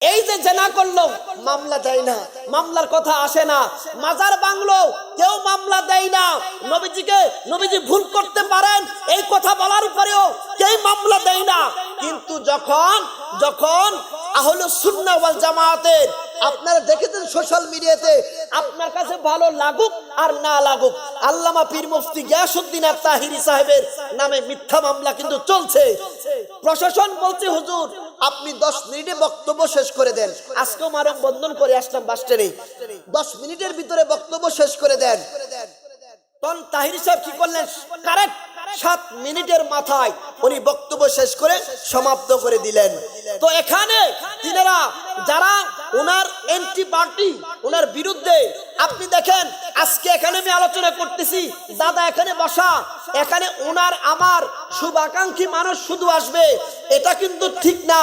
এই যে জেনা করলো মামলা দেয় না, মামলার কথা আসে না। মাজার ভাঙলো কেউ মামলা দেয় না। নবীজি ভুল করতে পারেন এই কথা বলার পরেও কেউ মামলা দেয় না। কিন্তু যখন আহলুস সুন্নাহ ওয়াল জামাতের, আপনারা দেখেছেন সোশ্যাল মিডিয়াতে, আপনার কাছে ভালো লাগুক আর না লাগুক, আল্লামা পীর মুফতি গিয়াসউদ্দিন আত-তাহিরি সাহেবের নামে মিথ্যা মামলা কিন্তু চলছে। প্রশাসন বলছে হুজুর আপনি 10 মিনিটে বক্তব্য শেষ করে দেন। আজকেও মানব বন্ধন করে আসলাম বাস স্ট্যান্ডে, 10 মিনিটের ভিতরে বক্তব্য শেষ করে দেন। তখন তাহিরি সাহেব কি করলেন, কারেক্ট 7 মিনিটের মাথায় উনি বক্তব্য শেষ করে সমাপ্ত করে দিলেন। তো এখানে তিনারা যারা ওনার এন্টি পার্টি, ওনার বিরুদ্ধে, আপনি দেখেন আজকে এখানে আমি আলোচনা করতেছি, দাদা এখানে বসা, এখানে ওনার আমার শুভাকাঙ্ক্ষী মানুষ শুধু আসবে, এটা কিন্তু ঠিক না।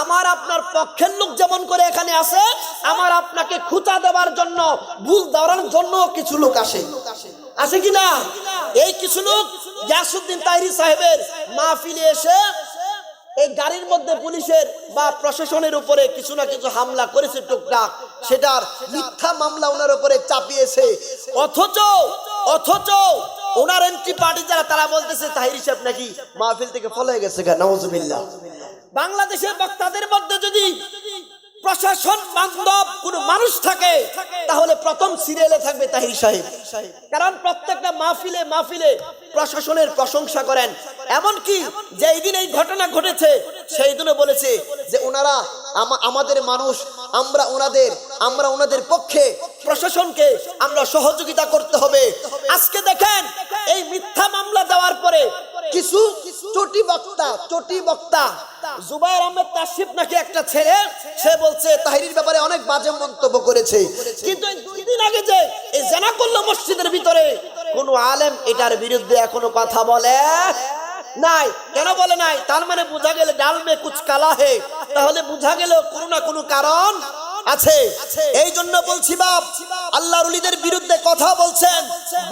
আমার আপনার পক্ষের লোক যেমন করে এখানে আসে, আমার আপনাকে খুঁচা দেওয়ার জন্য, ভুল ধরার জন্য কিছু লোক আসে কি না? এই কিছু লোক গিয়াসউদ্দিন তাহিরি সাহেবের মাহফিলে এসে এই গাড়ির মধ্যে পুলিশের বা প্রশাসনের উপরে কিছু না কিছু হামলা করেছে টুকটাক, সেটার মিথ্যা মামলা ওনার উপরে চাপিয়েছে। অথচ ওনার এন্টি পার্টি যারা, তারা বলতেছে তাহিরি সাহেব নাকি মাহফিল থেকে ফলো হয়ে গেছে। নাউজুবিল্লাহ। বাংলাদেশের বক্তাদের মধ্যে যদি প্রশাসন বান্ধব কোন মানুষ থাকে তাহলে প্রথম সিরিয়ালে থাকবে তাহিরি সাহেব। কারণ প্রত্যেকটা মাহফিলে প্রশাসনের প্রশংসা করেন। এমনকি যেই দিন এই ঘটনা ঘটেছে সেই দিনও বলেছে যে ওনারা আমাদের মানুষ, আমরা ওনাদের পক্ষে, প্রশাসনকে আমরা সহযোগিতা করতে হবে। আজকে দেখেন এই মিথ্যা মামলা দেওয়ার পরে কিছু চটি বক্তা জুবায়ের আহমেদ তাসিফ নাকি একটা ছেলে, সে বলছে তাহিরির ব্যাপারে অনেক বাজে মন্তব্য করেছে। কিন্তু 2 দিন আগে যে এই জেনা করলো মসজিদের ভিতরে, কোন আলেম এটার বিরুদ্ধে এখনো কথা বলে নাই। কেন বলে নাই? তার মানে বোঝা গেল ডাল মে কুছ কালা হে, তাহলে বোঝা গেল কোনো না কোনো কারণ আছে। এই জন্য বলছি বাপ, আল্লাহর ওলিদের বিরুদ্ধে কথা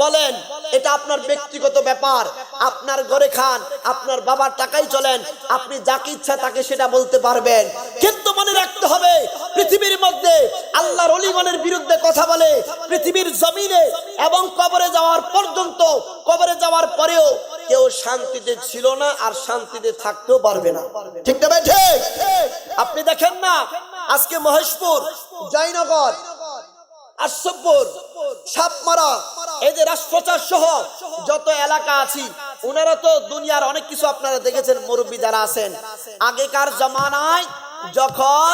বলেন, এটা আপনার ব্যক্তিগত ব্যাপার। আপনার ঘরে খান, আপনার বাবার টাকায় চলেন, আপনি যাকে ইচ্ছা তাকে সেটা বলতে পারবেন। কিন্তু মনে রাখতে হবে, পৃথিবীর মধ্যে আল্লাহর ওলিগণের বিরুদ্ধে কথা বলে পৃথিবীর জমিনে এবং কবরে যাওয়ার পর্যন্ত, কবরে যাওয়ার পরেও কেউ শান্তিতে ছিল না আর শান্তিতে থাকতেও পারবে না। ঠিক না ভাই? ঠিক। আপনি দেখেন না আজকে মহেশপুর, জয়নগর, আশরাফপুর, সাপমারা, এই যে রাজপ্রচার সহ যত এলাকা আছে, ওনারা তো দুনিয়ার অনেক কিছু আপনারা দেখেছেন, মুরব্বী যারা আছেন। আগেকার জামানায় যখন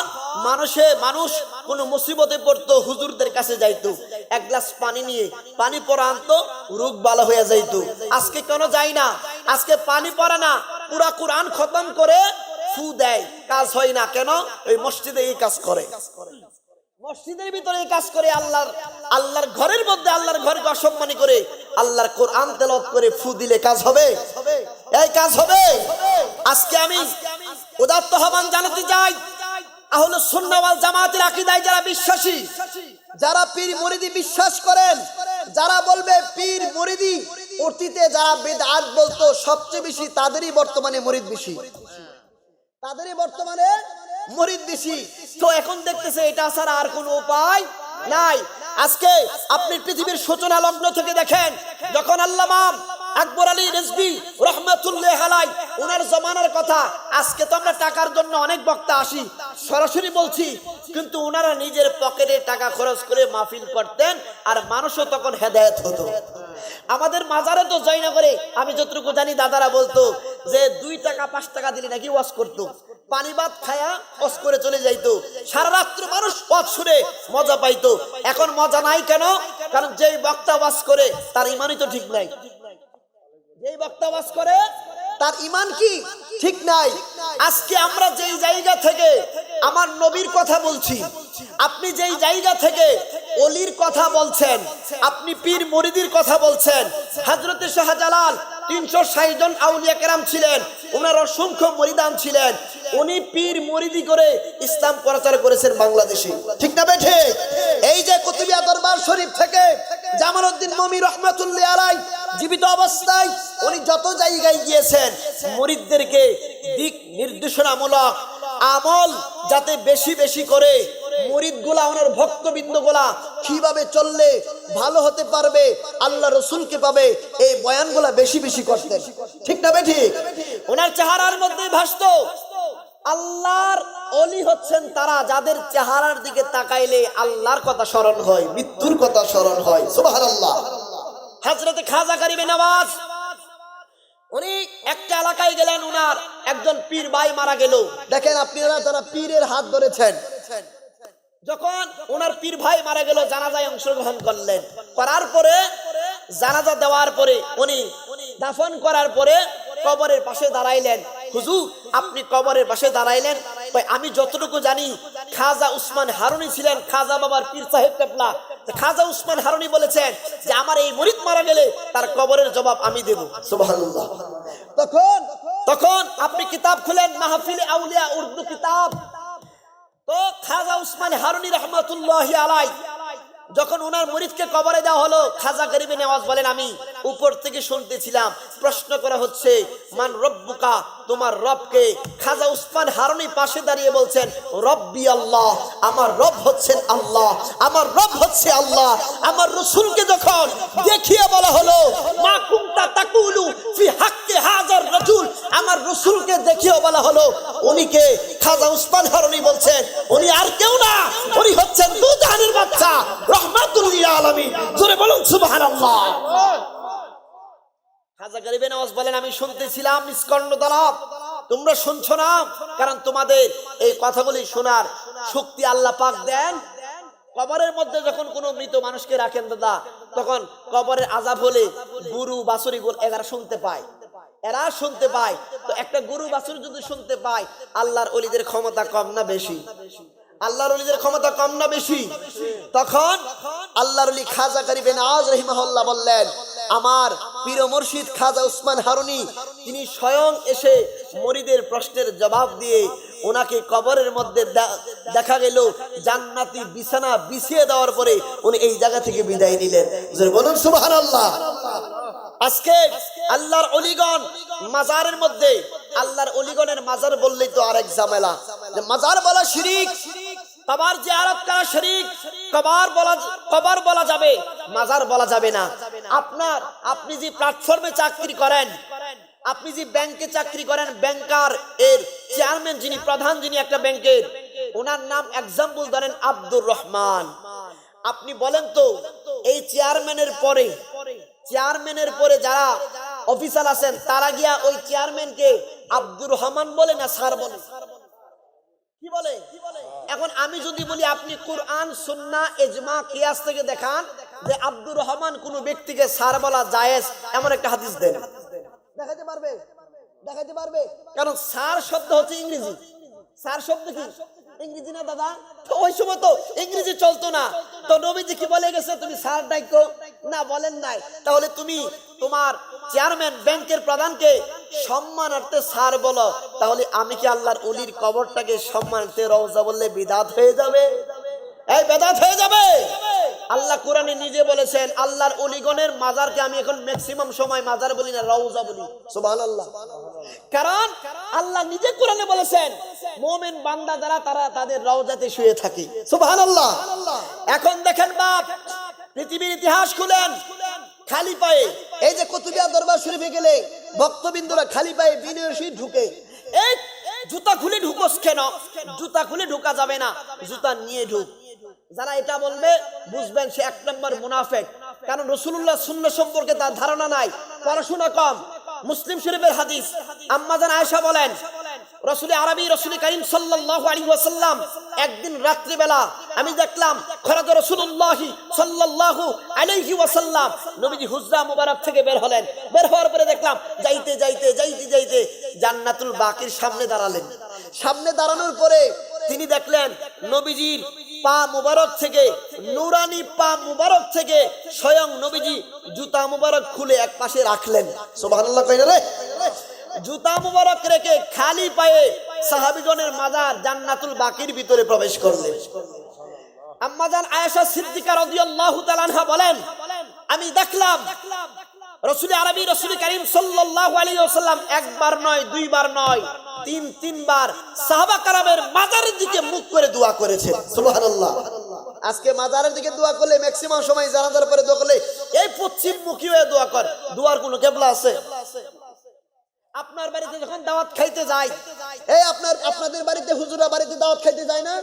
মানুষ কোন মুসিবতে পড়তো, হুজুরদের কাছে যাইতো, 1 গ্লাস পানি নিয়ে পানি পড়া আনতো, রোগ ভালো হয়ে যাইতো। আজকে কেন যায় না? আজকে পানি পড়ে না, পুরা কোরআন খতম করে ফু দেয়, কাজ হয় না। কেন? ওই মসজিদে এই কাজ করে, মসজিদের ভিতরে এই কাজ করে, আল্লাহর ঘরের মধ্যে আল্লাহর ঘরকে অসম্মানী করে আল্লাহর কোরআন তেলাওয়াত করে ফু দিলে কাজ হবে? এই কাজ হবে? আজকে আমি উদাত্ত আহ্বান জানাতে চাই, আহলুস সুন্নাহ ওয়াল জামাতের আকীদায় যারা বিশ্বাসী, যারা পীর মুরিদি বিশ্বাস করেন, যারা বলবে পীর মুরিদি অতীতে যারা বিদআত বলতো সবচেয়ে বেশি, তাদেরই বর্তমানে মুরিদ বেশি, তো এখন দেখতেছে এটা ছাড়া আর কোনো উপায় নাই। আজকে আপনি পৃথিবীর সূচনা লগ্ন থেকে দেখেন, যখন আল্লামা আকবর আলী রিজভী রহমাতুল্লাহ আলাইহি ওনার জমানার কথা, আজকে তো আমরা টাকার জন্য অনেক বক্তা আসি, সরাসরি বলছি, কিন্তু ওনারা নিজের পকেটে টাকা খরচ করে মাহফিল করতেন, আর মানুষও তখন হেদায়েত হতো। আমাদের মাজারে তো জয়নগরে আমি যতটুকু জানি, দাদারা বলতো যে 2 টাকা 5 টাকা দিলে নাকি ওয়াজ করতো, পানি ভাত খায়া ওয়াজ করে চলে যাইতো, সারা রাত্র মানুষ ওয়াজ শুনে মজা পাইতো। এখন মজা নাই কেন? কারণ যেই বক্তা ওয়াজ করে তার ইমানই তো ঠিক নাই, যেই বক্তা ওয়াজ করে তার ইমান কি ঠিক নাই। আজকে আমরা যেই জায়গা থেকে আমার নবীর কথা বলছি, আপনি যেই জায়গা থেকে ওলির কথা বলছেন, আপনি পীর মুরিদির কথা বলছেন, হযরত শাহজালাল 360 জন আউলিয়া কেরাম ছিলেন, ওনার অসংখ্য মুরিদান ছিলেন, উনি পীর মুরিদি করে ইসলাম প্রচার করেছেন বাংলাদেশে। ঠিক না বেঠে? এই যে কুতুবিয়া দরবার শরীফ থেকে জামালউদ্দিন মমি রহমাতুল্লাহ আলাইহি জীবিত অবস্থায় উনি যত জায়গায় গিয়েছেন, মুরিদদেরকে দিক নির্দেশনামূলক আমল যাতে বেশি বেশি করে মুরিদগুলা ওনার ভক্তবৃন্দগুলা কিভাবে চললে ভালো হতে পারবে, আল্লাহ রসুলকে পাবে, এই বয়ানগুলা বেশি বেশি করতেন। ঠিক না বেঠিক? ওনার চেহারার মধ্যে ভাসতো আল্লাহর ওলি হচ্ছেন তারা যাদের চেহারার দিকে তাকাইলে আল্লাহর কথা স্মরণ হয়, মৃত্যুর কথা স্মরণ হয়। সুবহানাল্লাহ। হযরতে খাজা গরিবে নওয়াজ উনি একটা এলাকায় গেলেন, উনার একজন পীর ভাই মারা গেল। দেখেন আপনারা যারা পীরের হাত ধরেছেন, যখন ওনার পীর ভাই মারা গেল জানাজায় অংশগ্রহণ করলেন, করার পরে জানাজা দেওয়ার পরে উনি দাফন করার পরে কবরের পাশে দাঁড়াইলেন। হুজুর আপনি কবরের পাশে দাঁড়াইলেন, আমি যতটুকু জানি খাজা উসমান হারুনি ছিলেন খাজা বাবার পীর সাহেব কেবলা। খাজা উসমান হারুনি বলেছেন যে আমার এই মুরিদ মারা গেলে তার কবরের জবাব আমি দেব। সুবহানাল্লাহ। তখন আপনি কিতাব খুলেন মাহফিলে আউলিয়া উর্দু কিতাব, তো খাজা উসমান হারুনি রহমাতুল্লাহি আলাইহি যখন ওনার মুরিদকে কবরে দেওয়া হলো, খাজা গরিবে নওয়াজ বলেন আমি উপর থেকে শুনতেছিলাম, প্রশ্ন করা হচ্ছে মান রব্বুকা, তোমার রবকে? খাজা উসমান হারুনি পাশে দাঁড়িয়ে বলছেন রব্বি আল্লাহ, আমার রব হচ্ছেন আল্লাহ, আমার রব হচ্ছে আল্লাহ। আমার রাসূলকে যখন দেখিয়ে বলা হলো মা কুনতা তাকুলু ফি হাক্কি হাযার রাজুল, আমার রাসূলকে দেখিয়ে বলা হলো উনি কে? খাজা উসমান হারুনি বলছেন উনি আর কেউ না, উনি হচ্ছেন দুজাহানের বাদশা রহমাতুল লিল আলামিন। জোরে বলুন সুবহানাল্লাহ। খাজা গরিবে নওয়াজ বলেন আমি শুনতেছিলাম নিষ্কণ্ঠ দানব, তোমরা শুনছো না, কারণ তোমাদের এই কথাগুলি শোনার শক্তি আল্লাহ পাক দেন। কবরের মধ্যে যখন কোনো মৃত মানুষকে রাখেন দাদা, তখন কবরের আযাব হলে গরু বাছুরি এরা শুনতে পায়, এরা শুনতে পায়। তো একটা গরু বাছুরি যদি শুনতে পায়, আল্লাহর ওলিদের ক্ষমতা কম না বেশি? আল্লাহর ওলিদের ক্ষমতা কম না বেশি? তখন আল্লাহর ওলি খাজা গরিবে নওয়াজ রাহিমাহুল্লাহ বললেন আমার পীর মুর্শিদ খাজা উসমান হারুনি তিনি স্বয়ং এসে মুরিদের প্রশ্নের জবাব দিয়ে ওনাকে কবরের মধ্যে দেখা গেল জান্নাতি বিছানা বিছিয়ে দেওয়ার পরে উনি এই জায়গা থেকে বিদায় নিলেন। বলুন সুবহানাল্লাহ। আজকে আল্লাহর ওলিগণ মাজারের মধ্যে, আল্লাহর ওলিগণের মাজার বললেই তো আরেক ঝামেলা, যে মাজার বলা শিরিক, কবর জিয়ারত করা শিরিক, কবর বলা যাবে, মাজার বলা যাবে না। আপনি যে প্ল্যাটফর্মে চাকরি করেন, আপনি যে ব্যাংকে চাকরি করেন, ব্যাংকার এর চেয়ারম্যান যিনি, প্রধান যিনি একটা ব্যাংকের, ওনার নাম এক্সাম্পল ধরেন আব্দুর রহমান। আপনি বলেন তো এই চেয়ারম্যানের পরে যারা অফিসার আছেন তারা গিয়া ওই চেয়ারম্যানকে আব্দুর রহমান বলে না স্যার বলে? কি বলে? এখন আমি যদি বলি আপনি কুরআন সুন্নাহ ইজমা কিয়াস থেকে দেখান যে আব্দুর রহমান কোন ব্যক্তিকে স্যার বলা জায়েজ, এমন একটা হাদিস দেন, দেখাতে পারবে? কারণ স্যার শব্দ হচ্ছে ইংরেজি। স্যার শব্দ কি ইংরেজি না দাদা? তো ওই সময় তো ইংরেজি চলতো না, তো নবীজি কি বলে গেছে তুমি স্যার ডাকো না? বলেন নাই। তাহলে তুমি তোমার চেয়ারম্যান ব্যাংকের প্রধানকে সম্মানার্থে স্যার বলো, তাহলে আমি কি আল্লাহর ওলির কবরটাকে সম্মানার্থে রওজা বললে বিদআত হয়ে যাবে? এই বিদআত হয়ে যাবে। আল্লাহ কোরআনে নিজে বলেছেন আল্লাহর ওলিগণের মাজারকে আমি এখন ম্যাক্সিমাম সময় মাজার বলি না, রওজা বলি। সুবহানাল্লাহ। কারণ আল্লাহ নিজে কোরআনে বলেছেন মুমিন বান্দা যারা তারা তাদের রওজাতে শুয়ে থাকে। সুবহানাল্লাহ। এখন দেখেন বাপ, পৃথিবীর ইতিহাস খুলেন, খালি পায়ে এই যে কুতুবিয়া দরবার শরীফে গেলে ভক্তবিন্দুরা খালি পায়ে বিনয়ের সহিত ঢুকে। এই জুতা খুলে ঢুকোস কেন? জুতা খুলে ঢোকা যাবে না, জুতা নিয়ে ঢুক। যারা এটা বলবে বুঝবেন সে এক নম্বর মুনাফিক, কারণ রাসূলুল্লাহ সুন্নাহ সম্পর্কে তার ধারণা নাই, পড়াশোনা কম। মুসলিম শরীফের হাদিস, আম্মা জান আয়েশা বলেন রাসূল আরবি রাসূল কারীম সাল্লাল্লাহু আলাইহি ওয়াসাল্লাম একদিন রাত্রি বেলা আমি দেখলাম খরাজ রাসূলুল্লাহ সাল্লাল্লাহু আলাইহি ওয়াসাল্লাম নবীজি হুজরা মুবারক থেকে বের হলেন। বের হওয়ার পরে দেখলাম যাইতে জান্নাতুল বাকির সামনে দাঁড়ালেন। সামনে দাঁড়ানোর পরে তিনি দেখলেন নবীজির পা মুবারক থেকে, নুরানি পা মুবারক থেকে স্বয়ং নবীজি জুতা মুবারক খুলে এক পাশে রাখলেন। সুবহানাল্লাহ কইনা রে? জুতা মুবারক রেখে খালি পায়ে সাহাবীগণের মাজার জান্নাতুল বাকির ভিতরে প্রবেশ করলেন। আম্মা জান আয়েশা সিদ্দিকা রাদিয়াল্লাহু তাআলা আনহা বলেন আমি দেখলাম রাসূল আরবি রাসূল করিম সাল্লাল্লাহু আলাইহি ওয়াসাল্লাম একবার নয় দুইবার নয় তিনবার সাহাবা کرامের মাজারের দিকে মুখ করে দোয়া করেছেন। সুবহানাল্লাহ। আজকে মাজারের দিকে দোয়া করলে ম্যাক্সিমাম সময় জানাজার পরে দোয়া করলে এই পশ্চিম মুখী হয়ে দোয়া কর। দোয়ার কোনো কিবলা আছে? আপনার বাড়িতে যখন দাওয়াত খাইতে যায়, এই আপনাদের বাড়িতে হুজুরা বাড়িতে দাওয়াত খাইতে যায় না?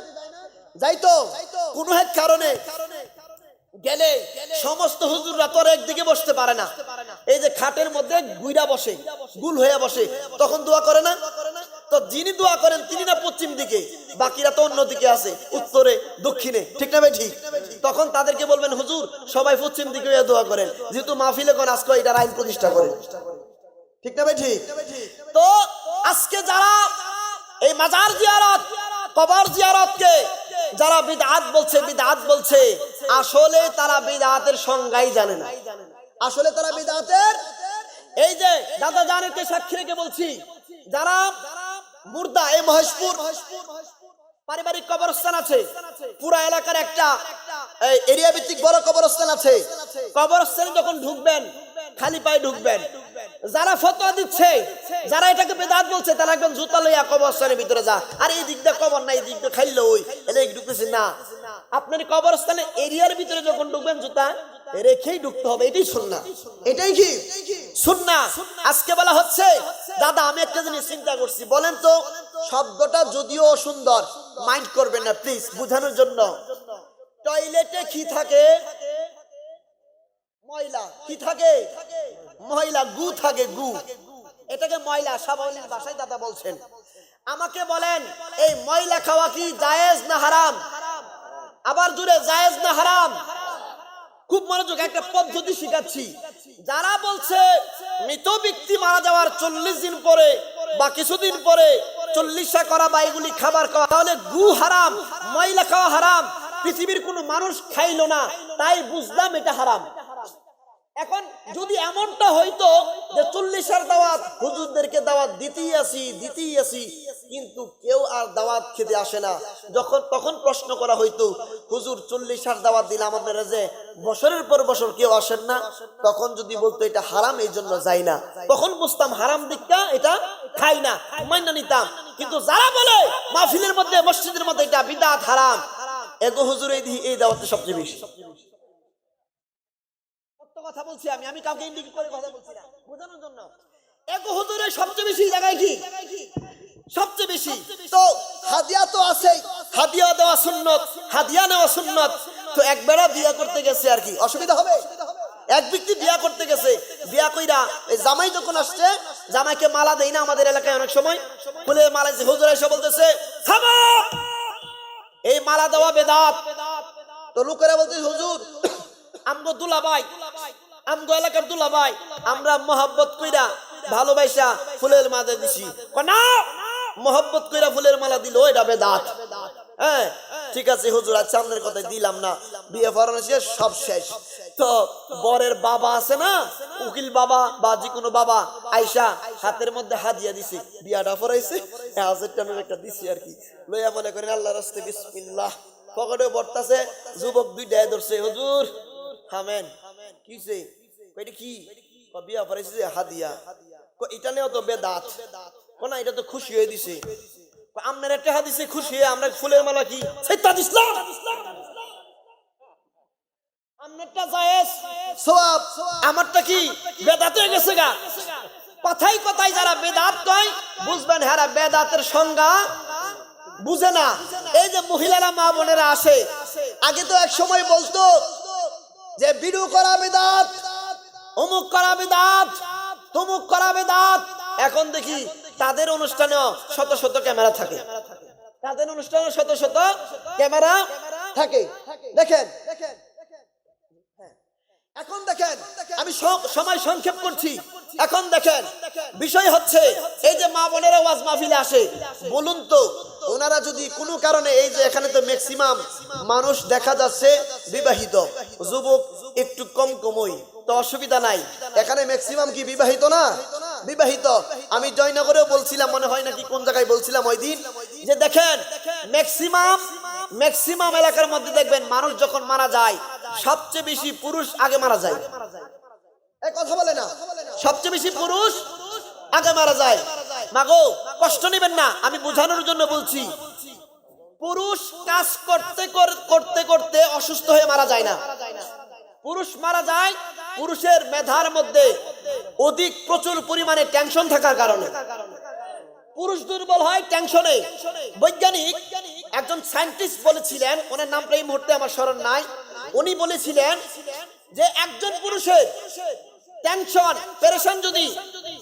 যাই তো। কোনো এক কারণে গেলে সমস্ত হুজুররা তো একদিকে বসতে পারে না, এই যে খাটের মধ্যে গুইরা বসে, গুল হয়ে বসে, তখন দোয়া করে না? তো যিনি দোয়া করেন তিনি না পশ্চিম দিকে, বাকিরা তো অন্য দিকে আছে, উত্তরে দক্ষিণে, ঠিক না ভাই? ঠিক। তখন তাদেরকে বলবেন হুজুর সবাই পশ্চিম দিকে হয়ে দোয়া করেন, যেহেতু মাহফিলে কোন আজকে এটার আইন প্রতিষ্ঠা করেন, ঠিক না ভাই? ঠিক। তো আজকে যারা এই মাজার জিয়ারত কবর জিয়ারতকে যারা বিদআত বলছে আসলে তারা বিদআতের সংজ্ঞাই জানে না। আসলে তারা বিদআতের, এই যে দাদা জানেরকে সাক্ষী রেখে বলছি, যারা মুর্দা এই মহেশপুর পারিবারিক কবরস্থান আছে, পুরা এলাকার একটা এরিয়া ভিত্তিক বড় কবরস্থান আছে। কবরস্থানে যখন ঢুকবেন খালি পায়ে ঢুকবেন। যারা ফতোয়া দিচ্ছে, যারা এটাকে বেদাত বলছে, তারা একদম জুতা লইয়া কবরস্থানের ভিতরে যা, আর এই দিক দিয়ে কবর না, এই দিক দিয়ে খাইলো ওই এলে ঢুকতেছে না। আপনার কবরস্থানের এরিয়ার ভিতরে যখন ঢুকবেন জুতা রেখেই ঢুকতে হবে, এটাই সুন্নাহ। এটাই কি সুন্নাহ? আজকে বলা হচ্ছে দাদা আমি একটা জিনিস চিন্তা করছি, বলেন তো, শব্দটা যদিও সুন্দর, মাইন্ড করবেন না প্লিজ, বোঝানোর জন্য। টয়লেটে কি থাকে? ময়লা। কি থাকে? ময়লা। গু থাকে, গু। এটাকে ময়লা সাবাউলির ভাষায় দাদা বলছেন। আমাকে বলেন এই ময়লা খাওয়া কি জায়েজ না হারাম? আবার জুড়ে জায়েজ না হারাম? খুব মনোযোগ, একটা পদ্ধতি শিখাচ্ছি। যারা বলছে মৃত ব্যক্তি মারা যাওয়ার 40 দিন পরে বা কিছুদিন পরে 40 করা বা এগুলি খাবার খাওয়া, তাহলে গু হারাম, ময়লা খাওয়া হারাম, পৃথিবীর কোনো মানুষ খাইলো না, তাই বুঝলাম এটা হারাম। এখন যদি এমনটা হইতো যে 40 দাওয়াত হুজুরদেরকে দাওয়াত দিতেই আসি, কিন্তু কেউ আর দাওয়াত খেতে আসে না, তখন প্রশ্ন করা হইতো হুজুর 40 দাওয়াত দিলাম আপনারা যে বছরের পর বছর কেউ আসেন না, তখন যদি বলতো এটা হারাম এই জন্য যাই না, তখন বুঝতাম হারাম দিকটা, এটা খাই না, মাইনা নিতাম। কিন্তু যারা বলে মাহফিলের মধ্যে মসজিদের মধ্যে এটা বিদআত হারাম, এগো হুজুর এই দাওয়াতে সবচেয়ে বেশি কথা বলছি। আমি কাউকে ইন্ডিকেট করে কথা বলছি না, বোঝানোর জন্য। এগো হুজুরের সবচেয়ে বেশি জায়গায় কি? সবচেয়ে বেশি তো হাদিয়া তো আছে, হাদিয়া দেওয়া সুন্নত, হাদিয়া নেওয়া সুন্নত। তো একবেলা বিয়া করতে গেছে আর কি অসুবিধা হবে? এক ব্যক্তি বিয়া করতে গেছে, বিয়া কইরা এই জামাই যখন আসছে, জামাইকে মালা দেই না আমাদের এলাকায় অনেক সময়, বলে মালা যে হুজুর এসে বলতেছে থামো, এই মালা দেওয়া বেদাত। তো লোকেরা বলতে হুজুর আমগো দুলাভাই, আমগো এলাকার দুলাভাই, আমরা মহব্বত কইরা ভালোবাসা ফুলের মালা দিছি না, মহব্বত কইরা ফুলের মালা দিল এটা বেদাত। হ্যাঁ ঠিক আছে হুজুর, আচ্ছা আপনার কথাই দিলাম না, বিয়ে পড়ানো শেষ, সব শেষ। তো বরের বাবা আছে না, উকিল বাবা বা যে কোনো বাবা, আয়সা হাতের মধ্যে হাদিয়া দিছে, বিয়াটা পড়াইছে, 1000 টাকার একটা দিছি আর কি, লইয়া মনে করেন আল্লাহর রাস্তায় বিসমিল্লাহ, পকেটে বর্তাছে, যুবক দুইটায় ধরছে, হুজুর থামেন, কিছে কইটা কি? বিয়া পড়াইছে যে হাদিয়া, এটা নেও তো বেদাত, না এটা তো খুশি হয়ে দিছে, আপনার একটা হাদিসে খুশি হয়ে আমরা ফুলের মালা কি সেটা ইসলাম, আপনারটা জায়েজ সওয়াব, আমারটা কি বেদাত হয়ে গেছে গা। কথাই কথাই যারা বেদাত কয় বুঝবেন হারা বেদাতের সংজ্ঞা বুঝে না। এই যে মহিলারা মা বোনেরা আসে, আগে তো এক সময় বলতো যে বিড়ু করা বেদাত, অমুক করা বেদাত, তমুক করা বেদাত। এখন দেখি তাদের অনুষ্ঠানেও শত শত ক্যামেরা থাকে, তাদের অনুষ্ঠানে শত শত ক্যামেরা থাকে। দেখেন এখন দেখেন, আমি সময় সংক্ষেপ করছি। এখন দেখেন বিষয় হচ্ছে এই যে মা বোনেরা ওয়াজ মাহফিলে আসে, বলুন তো ওনারা যদি কোনো কারণে, এই যে এখানে তো ম্যাক্সিমাম মানুষ দেখা যাচ্ছে বিবাহিত, যুবক একটু কমই, তো অসুবিধা নাই, এখানে ম্যাক্সিমাম কি বিবাহিত না? বিবাহিত। আমি জয়নগরেও বলছিলাম, মনে হয় নাকি কোন জায়গায় বলছিলাম ওই দিন, যে দেখেন ম্যাক্সিমাম এলাকার মধ্যে দেখবেন মানুষ যখন মারা যায় সবচেয়ে বেশি পুরুষ আগে মারা যায়, এই কথা বলে না, সবচেয়ে বেশি পুরুষ আগে মারা যায়। মাগো কষ্ট নেবেন না, আমি বোঝানোর জন্য বলছি। পুরুষ কাজ করতে করতে করতে অসুস্থ হয়ে মারা যায় না। পুরুষ মারা যায় পুরুষের মেধার মধ্যে অধিক প্রচুর পরিমাণে টেনশন থাকার কারণে। পুরুষ দুর্বল হয় টেনশনে। বৈজ্ঞানিক একজন সায়েন্টিস্ট বলেছিলেন, ওনার নামটা এই মুহূর্তে আমার স্মরণ নাই, উনি বলেছিলেন যে একজন পুরুষের টেনশন পেরেশান যদি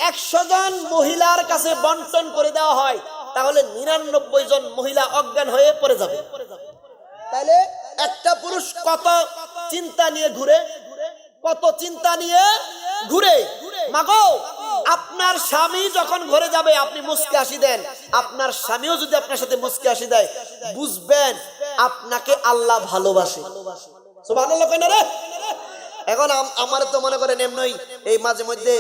100 জন মহিলার কাছে বন্টন করে দেওয়া হয়, তাহলে 99 জন মহিলা অজ্ঞান হয়ে পড়ে যাবে। তাহলে একটা পুরুষ কত চিন্তা নিয়ে ঘুরে, কত চিন্তা নিয়ে ঘুরে। মাগো আপনার স্বামী যখন ঘরে যাবে আপনি মুচকি হাসি দেন, আপনার স্বামীও যদি আপনার সাথে মুচকি হাসি দেয়, বুঝবেন আপনাকে আল্লাহ ভালোবাসে। সুবহানাল্লাহ কই না রে? এখন আমার তো মনে করেন এমনই এই মাঝে মধ্যে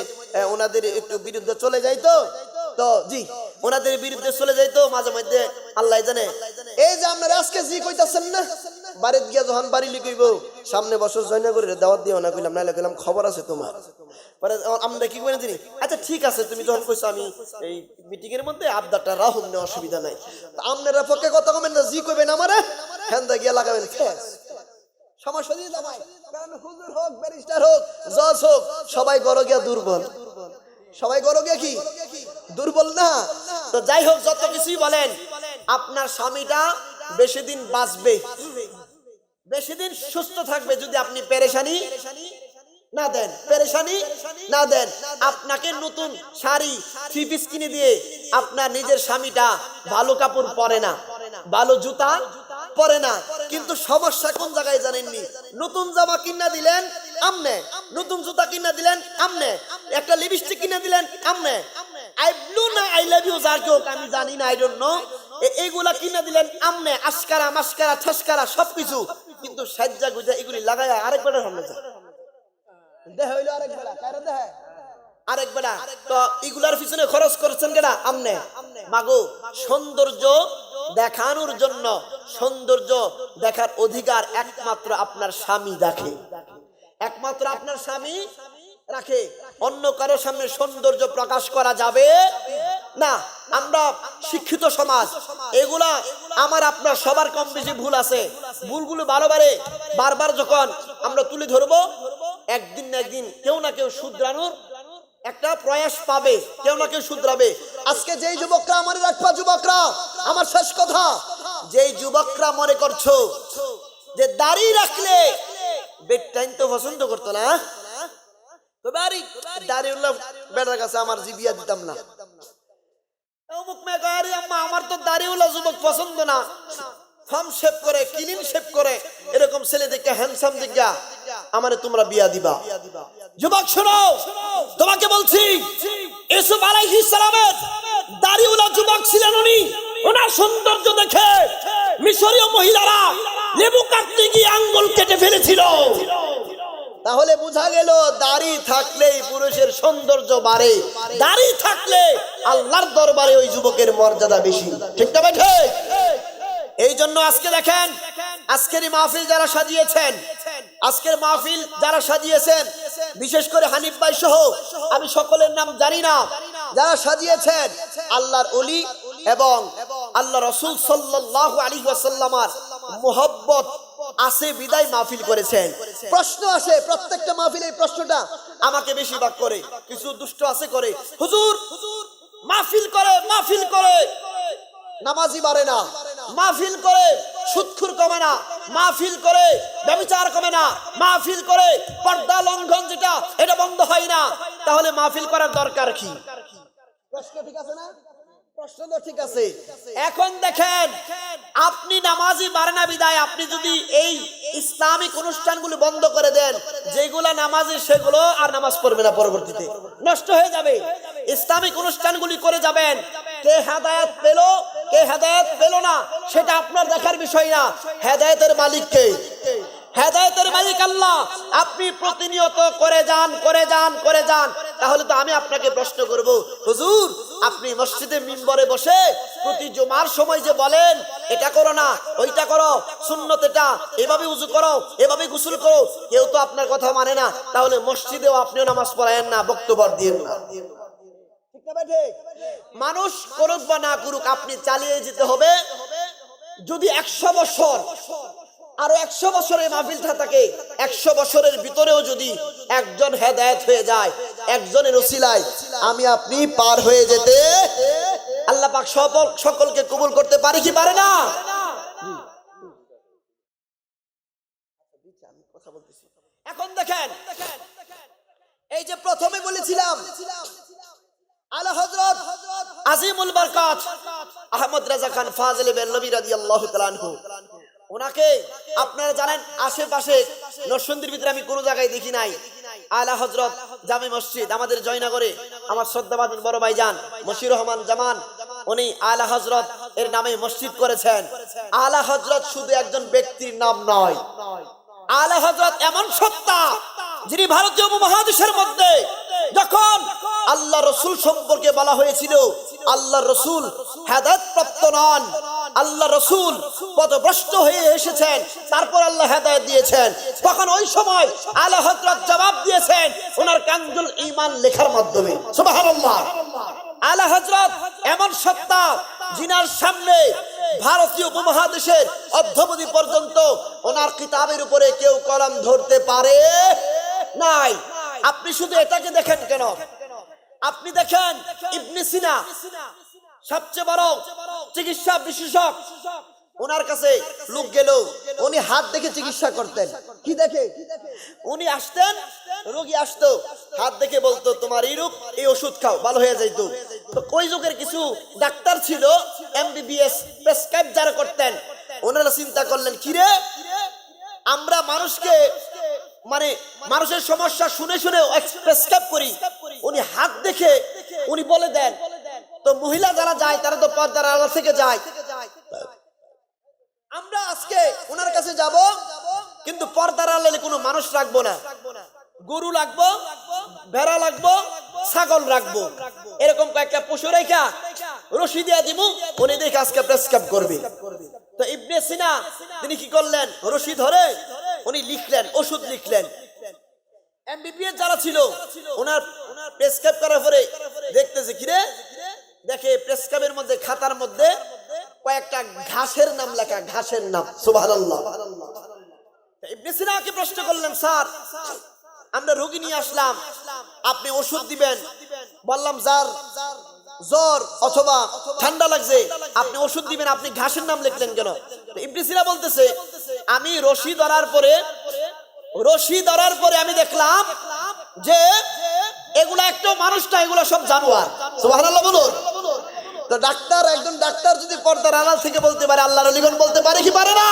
ওনাদের একটু বিরুদ্ধে চলে যাই তো জি ওনাদের বিরুদ্ধে চলে যাই তো মাঝে মধ্যে, আল্লাহ জানে। এই যে আপনারা আজকে জি কইতাছেন না, বাড়িতে গিয়া যখন বাড়ি লিখইব সামনে বছর জয়না করে দাওয়াত দিও না কইলাম, নাইলে কইলাম খবর আছে তোমার। পরে আমরা কি করেন জানি, আচ্ছা ঠিক আছে তুমি যখন কইছো আমি এই মিটিং এর মধ্যে আবদারটা রাহুম না, অসুবিধা নাই। তো আপনারা পক্ষে কথা কমেন না, জি কইবেন আমারে, হ্যান্দা গিয়া লাগাবেন খেস সমস্যা দিয়ে যাবাই। কারণ হুজুর হোক, ব্যারিস্টার হোক, জজ হোক, সবাই গরগিয়া দুর্বল, সবাই গরগিয়া কি দুর্বল না। তো যাই হোক, যত কিছুই বলেন, আপনার স্বামীটা বেশি দিন বাঁচবে, বেশি দিন সুস্থ থাকবে যদি আপনি পেরেশানি না দেন, পেরেশানি না দেন। আপনাকে নতুন শাড়ি 3 পিস কিনে দিয়ে আপনার নিজের স্বামীটা ভালো কাপড় পরে না, ভালো জুতা পরে না, কিন্তু সমস্যা কোন জায়গায় জানেননি? নতুন জামা কিনা দিলেন আমনে, নতুন জুতা কিনা দিলেন আমনে, একটা লিপস্টিক কিনা দিলেন আমনে, আই ব্লু না আই লাভ ইউ যার কেউ আমি জানি না, আই ডোন্ট নো, এইগুলা কিনা দিলেন আমনে, আশকারা মাস্কারা ঠাসকারা সবকিছু, কিন্তু সাজ্জা গুজা এগুলি লাগায় আরেক বেলার সামনে যায়, দেহ হইলো আরেক বেলা, কারে দেহ আরেক বেলা। তো এগুলার পিছনে খরচ করছেন কেডা? আমনে। মাগো সৌন্দর্য দেখানোর জন্য, সৌন্দর্য দেখার অধিকার একমাত্র আপনার স্বামী রাখে, একমাত্র আপনার স্বামী রাখে। অন্য কারো সামনে সৌন্দর্য প্রকাশ করা যাবে না। আমরা শিক্ষিত সমাজ, এগুলা আমার আপনার সবার কম বেশি ভুল আছে। ভুলগুলো বারবার যখন আমরা তুলে ধরবো, একদিন না একদিন কেউ না কেউ শুধরানোর একটা প্রয়াস পাবে, কেউ না কেউ শুধরাবে। আজকে যেই যুবকরা, আমার রাখবা যুবকরা, আমার শেষ কথা, যেই যুবকরা মনে করছো যে দাড়ি রাখলে বেডটাইম তো পছন্দ করতো না, তো দাড়ি উল্লাহ বেটার কাছে আমার জিবিয়া দিতাম না, অমুক মেয়ে আরে আম্মা আমার তো দাড়িওয়ালা যুবক পছন্দ না, ফার্ম শেভ করে, ক্লিন শেভ করে, এরকম ছেলে দেখে হ্যান্ডসাম দেখে আমারে তোমরা বিয়া দিবা। যুবক শোনো, তোমাকে বলছি, ইউসুফ আলাইহিস সালামের দাড়িওয়ালা যুবক ছিলেন উনি। ওনার সৌন্দর্য দেখে মিশরীয় মহিলারা লেবু কাটতে গিয়ে আঙ্গুল কেটে ফেলেছিল। তাহলে বোঝা গেল দাড়ি থাকলেই পুরুষের সৌন্দর্য বাড়ে, দাড়ি থাকলে আল্লাহর দরবারে ওই যুবকের মর্যাদা বেশি। ঠিক না বেঠে? এই জন্য আজকে দেখেন, আজকের মাহফিল যারা সাজিয়েছেন, আজকের মাহফিল যারা সাজিয়েছেন, বিশেষ করে হানিফ ভাই সহ আমি সকলের নাম জানি না, যারা সাজিয়েছেন আল্লাহর ওলি এবং আল্লাহ রাসূল সাল্লাল্লাহু আলাইহি ওয়াসাল্লামের মুহাব্বত আছে বিদায় মাহফিল করেছেন। প্রশ্ন আসে প্রত্যেকটা মাহফিলে, এই প্রশ্নটা আমাকে বেশিরভাগ করে, কিছু দুষ্ট আছে করে, হুজুর মাহফিল করে নামাজি বাড়ে না, মাহফিল করে সুদখোর কমে না, মাহফিল করে ব্যভিচার কমে না, মাহফিল করে পর্দা লঙ্ঘন যেটা এটা বন্ধ হয় না, তাহলে মাহফিল করার দরকার কি? প্রশ্ন ঠিক আছে না? প্রশ্ন তো ঠিক আছে। এখন দেখেন, আপনি নামাজি বাড়ে না বিদায় আপনি যদি এই ইসলামিক অনুষ্ঠানগুলো বন্ধ করে দেন, যেগুলা নামাজি সেগুলো আর নামাজ পড়বে না, পরবর্তীতে নষ্ট হয়ে যাবে। ইসলামিক অনুষ্ঠানগুলি করে যাবেন, কে হেদায়েত পেল কে হেদায়েত পেল না সেটা আপনার দেখার বিষয় না, হেদায়েতের মালিক কে? হেদায়েতের মালিক আল্লাহ। আপনি প্রতিনিয়ত করে যান, তাহলে তো আমি আপনাকে প্রশ্ন করব, হুজুর আপনি মসজিদে মিম্বরে বসে প্রতি জুমার সময় যে বলেন এটা করো না ওইটা করো, সুন্নত এটা, এভাবে উযু করো, এভাবে গোসল করো, কেউ তো আপনার কথা মানে না। তাহলে মসজিদেও আপনিও নামাজ পড়ায়েন না, বক্তব্য দিয়েন না। ঠিক না ভাই? মানুষ করুক বা না করুক, আপনি চালিয়ে যেতে হবে। যদি 100 বছর আরো 100 বছরের মাহফিলটা থাকে, 100 বছরের ভিতরেও যদি একজন হেদায়েত হয়ে যায়, একজনের ওসিলায় আমি আপনি পার হয়ে যেতে আল্লাহ পাক সকলকে কবুল করতে পারে কি পারে না? এখন দেখেন, এই যে প্রথমে বলেছিলাম আলা হযরত আজিমুল বরকত আহমদ রাজা খান ফাজিল বেরলভী রাদিয়াল্লাহু তাআলা আনহু, ওনাকে আপনারা জানেন আশেপাশে নরসিংদীর ভিতরে আমি কোনো জায়গায় দেখি নাই। আলা হযরত জামে মসজিদ আমাদের জয়নগরে আমার শ্রদ্ধাভাজন বড় ভাইজান মশির রহমান জামান, উনি আলা হযরত এর নামে মসজিদ করেছেন। আলা হযরত শুধু একজন ব্যক্তির নাম নয়, আলা হযরত এমন সত্তা যিনি ভারতীয় উপমহাদেশের মধ্যে যখন আল্লাহ রসুল সম্পর্কে বলা হয়েছিল আল্লাহ রসুল হেদায়েত প্রাপ্ত নন, আল্লাহ রসুল পথভ্রষ্ট হয়ে এসেছেন, তারপর আল্লাহ হেদায়েত দিয়েছেন, তখন ওই সময় আলা হযরত জবাব দিয়েছেন ওনার কানজুল ঈমান লেখার মাধ্যমে। সুবহানাল্লাহ। আলা হযরত এমন সত্তা যিনার সামনে ভারতীয় উপমহাদেশের অদ্যাবধি পর্যন্ত ওনার কিতাবের উপরে কেউ কলম ধরতে পারে নাই। আপনি শুধু এটাকে দেখেন কেন, আপনি দেখেন ইবনে সিনা সবচেয়ে বড় চিকিৎসা বিশেষজ্ঞ, ওনার কাছে লোক গেল, উনি হাত দেখে চিকিৎসা করতেন। কি দেখে? উনি আসতেন, রোগী আসতো, হাত দেখে বলতো তোমার এই রোগ, এই ওষুধ খাও, ভালো হয়ে যাইতো। তো ওই যুগের কিছু ডাক্তার ছিল এমবিবিএস প্রেসক্রাইব যারা করতেন, ওনারা চিন্তা করলেন কিরে আমরা মানুষকে মানে মানুষের সমস্যা শুনে শুনে প্রেসক্রাইব করি, উনি হাত দেখে উনি বলে দেন। তো মহিলা যারা যায় তারা তো পর্দার আড়াল থেকে যায়, আমরা আজকে ওনার কাছে যাব কিন্তু পর্দার আড়ালে কোনো মানুষ রাখবো না, গরু রাখবো, ভেড়া রাখবো, ছাগল রাখবো, এরকম কয়েকটা পশু রেখা রশি দিয়ে দিব, উনি দেখে আজকে প্রেসক্রাইব করবে। তো ইবনে সিনা তিনি কি করলেন, রশি ধরে উনি লিখলেন, ওষুধ লিখলেন। এমবিবিএস যারা ছিল ওনার প্রেসক্রাইব করার পরে দেখতেছে কিরে, দেখে প্রেসক্রাইবের মধ্যে খাতার মধ্যে কয়েকটা ঘাসের নাম লেখা, ঘাসের নাম। সুবহানাল্লাহ। ইবনে সিনাকে প্রশ্ন করলেন, স্যার আমরা রোগী নিয়ে আসলাম, আপনি ওষুধ দিবেন, বললাম যার জ্বর অথবা ঠান্ডা লাগছে আপনি ওষুধ দিবেন, আপনি ঘাসের নাম লিখলেন কেন? ইবনে সিনা বলতেছে আমি রশি ধরার পরে আমি দেখলাম যে এগুলা একটা মানুষ না, এগুলা সব জানোয়ার। সুবহানাল্লাহ বলুন। তো ডাক্তার, একজন ডাক্তার যদি পর্দার আড়াল থেকে বলতে পারে, আল্লাহর ওলিগণ বলতে পারে কি পারে না?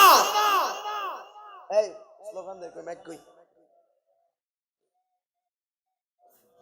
এই স্লোগান দেখো, মাইক কই।